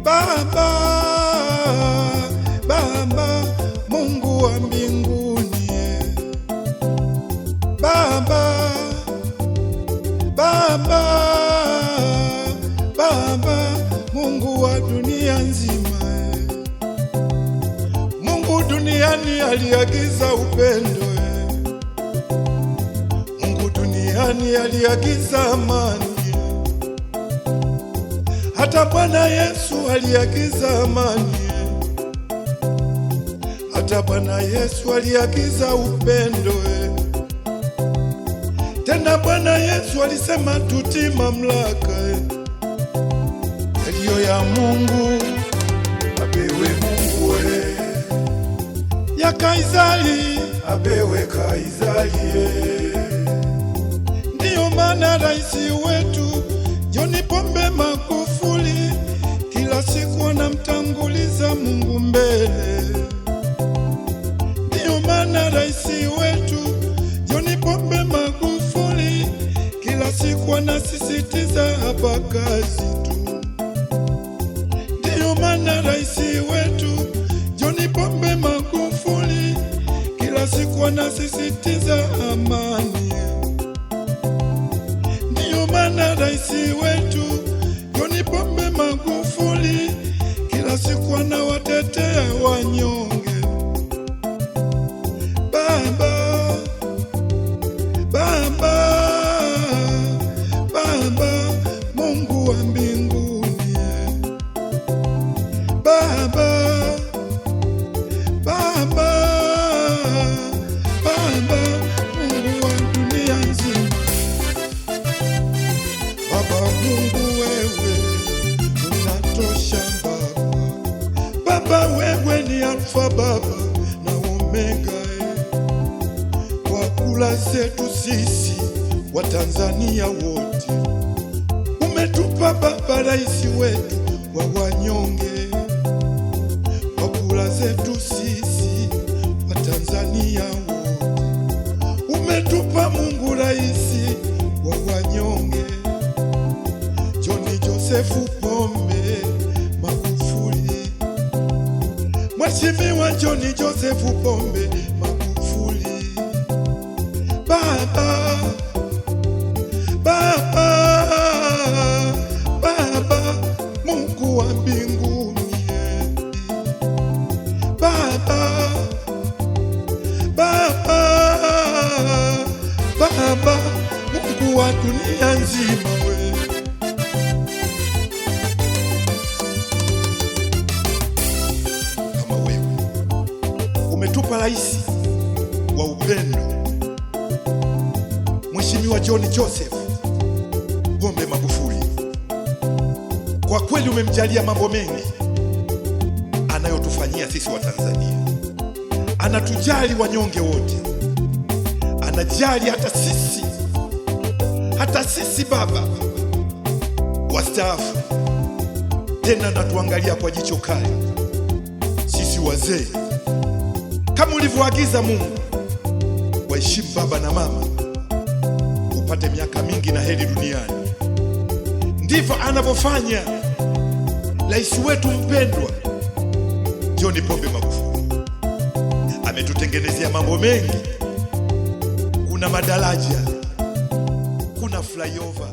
Baba, Baba, Mungu wa mbinguni, Baba, Baba, Baba, Mungu wa dunia nzima. Mungu duniani aliagiza upendo, Mungu duniani aliagiza amani. Hata Bwana Yesu aliagiza amani, hata Bwana Yesu aliagiza upendo. Tena Bwana Yesu alisema tutii mamlaka, yaliyo ya Mungu apewe Mungu, ya Kaisari apewe Kaisari. Ndiyo maana rais wetu John Pombe Magufuli kila siku anamtanguliza Mungu mbele. Ndiyo maana rais wetu John Pombe Magufuli kila siku anasisitiza hapa kazi tu. Ndiyo maana rais wetu John Pombe Magufuli kila siku anasisitiza amani. Ndiyo maana rais wetu John Pombe Magufuli kila siku anawatetea wanyonge. Baba, Baba, Baba, Mungu wa mbinguni, Baba, Baba, Baba, Mungu wa dunia nzima. Baba Mungu, wewe unatosha Baba. Baba wewe ni Alfa Baba na Omega, kwa kula zetu sisi wa Tanzania wote. Umetupa Baba rais wetu wa wanyonge, kwa kula zetu sisi wa Tanzania wote. Umetupa Mungu rais wa wanyonge, John Joseph Pombe Magufuli, Mheshimiwa John Joseph Pombe Magufuli. Baba, Baba, Baba, Mungu wa mbinguni, Baba, Baba, Baba, Mungu wa dunia nzima. Kama wewe umetupa rais wa upendo, Mheshimiwa John Joseph Pombe Magufuli, kwa kweli umemjalia mambo mengi anayotufanyia sisi wa Tanzania. Anatujali wanyonge wote, anajali hata sisi baba wastaafu. Tena anatuangalia kwa jicho kali sisi wazee, kama ulivyoagiza Mungu waheshimu baba na mama upate miaka mingi na heri duniani. Ndivyo anavyofanya rais wetu mpendwa John Pombe Magufuli. Ametutengenezea mambo mengi, kuna madaraja, kuna flyover.